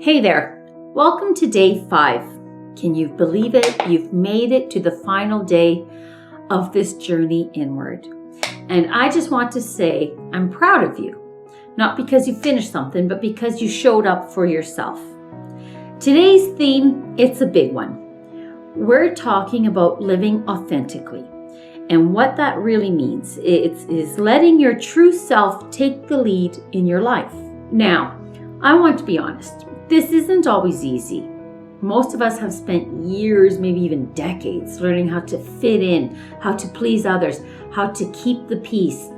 Hey there, welcome to day 5. Can you believe it? You've made it to the final day of this journey inward. And I just want to say I'm proud of you, not because you finished something, but because you showed up for yourself. Today's theme, it's a big one. We're talking about living authentically. And what that really means is letting your true self take the lead in your life. Now, I want to be honest. This isn't always easy. Most of us have spent years, maybe even decades, learning how to fit in, how to please others, how to keep the peace,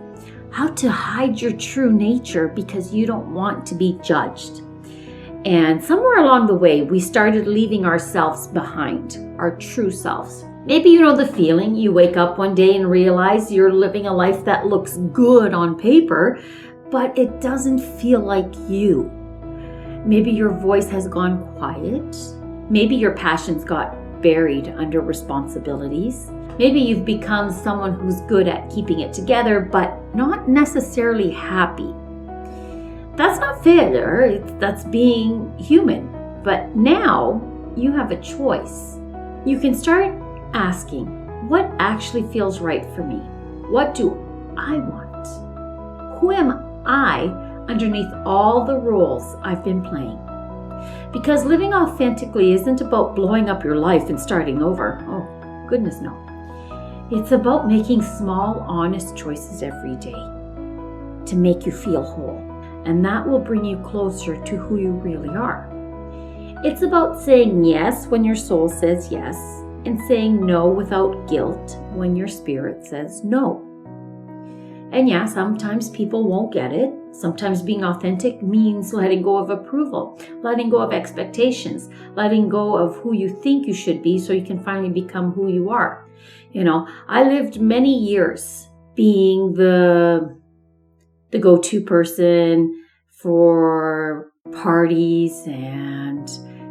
how to hide your true nature because you don't want to be judged. And somewhere along the way, we started leaving ourselves behind, our true selves. Maybe you know the feeling. You wake up one day and realize you're living a life that looks good on paper, but it doesn't feel like you. Maybe your voice has gone quiet. Maybe your passions got buried under responsibilities. Maybe you've become someone who's good at keeping it together, but not necessarily happy. That's not failure, that's being human. But now you have a choice. You can start asking, what actually feels right for me? What do I want? Who am I underneath all the roles I've been playing? Because living authentically isn't about blowing up your life and starting over. Oh, goodness no. It's about making small, honest choices every day to make you feel whole. And that will bring you closer to who you really are. It's about saying yes when your soul says yes, and saying no without guilt when your spirit says no. And yeah, sometimes people won't get it. Sometimes being authentic means letting go of approval, letting go of expectations, letting go of who you think you should be so you can finally become who you are. You know, I lived many years being the go-to person for parties and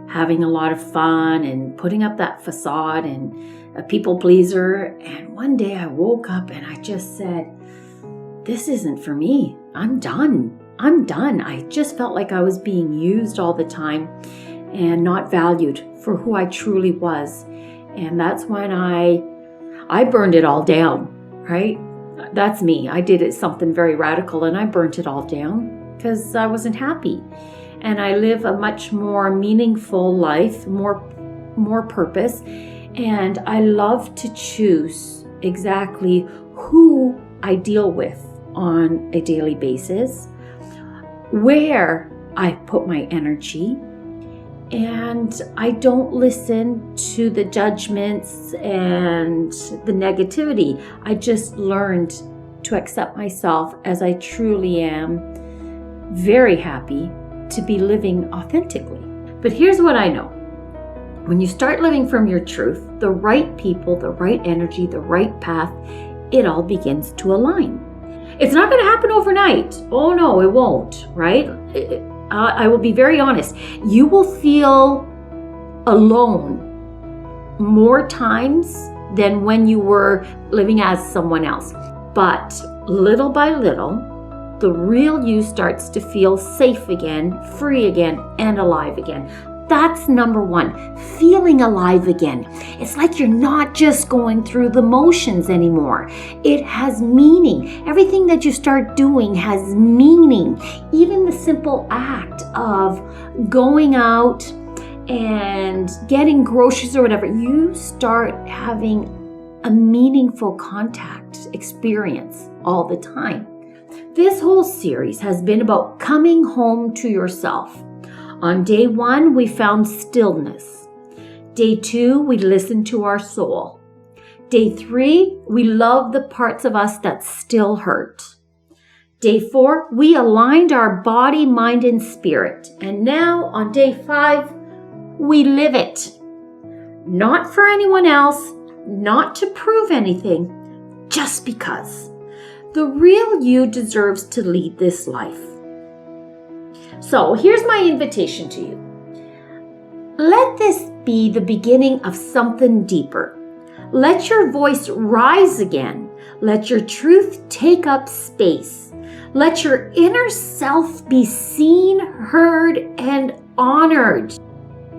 having a lot of fun and putting up that facade and a people pleaser. And one day I woke up and I just said, this isn't for me. I'm done. I just felt like I was being used all the time and not valued for who I truly was. And that's when I burned it all down, right? That's me. I did something very radical and I burnt it all down because I wasn't happy. And I live a much more meaningful life, more purpose. And I love to choose exactly who I deal with on a daily basis, where I put my energy, and I don't listen to the judgments and the negativity. I just learned to accept myself as I truly am, very happy to be living authentically. But here's what I know. When you start living from your truth, the right people, the right energy, the right path, it all begins to align. It's not going to happen overnight. Oh no, it won't, right? I will be very honest. You will feel alone more times than when you were living as someone else. But little by little, the real you starts to feel safe again, free again, and alive again. That's number one, feeling alive again. It's like you're not just going through the motions anymore. It has meaning. Everything that you start doing has meaning. Even the simple act of going out and getting groceries or whatever, you start having a meaningful contact experience all the time. This whole series has been about coming home to yourself. On day 1, we found stillness. Day 2, we listened to our soul. Day 3, we loved the parts of us that still hurt. Day 4, we aligned our body, mind, and spirit. And now on day 5, we live it. Not for anyone else, not to prove anything, just because. The real you deserves to lead this life. So here's my invitation to you. Let this be the beginning of something deeper. Let your voice rise again. Let your truth take up space. Let your inner self be seen, heard, and honored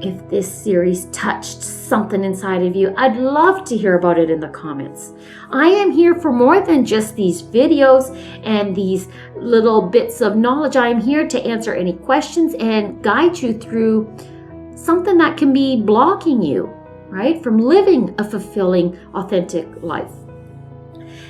if this series touched something inside of you. I'd love to hear about it in the comments. I am here for more than just these videos and these little bits of knowledge. I am here to answer any questions and guide you through something that can be blocking you, right, from living a fulfilling, authentic life.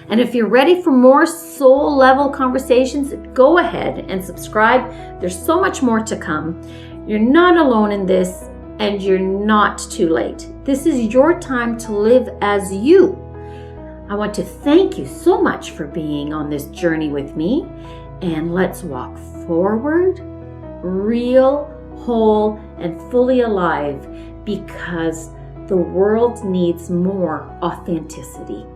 And if you're ready for more soul level conversations, go ahead and subscribe. There's so much more to come. You're not alone in this, and you're not too late. This is your time to live as you. I want to thank you so much for being on this journey with me, and let's walk forward, real, whole, and fully alive, because the world needs more authenticity.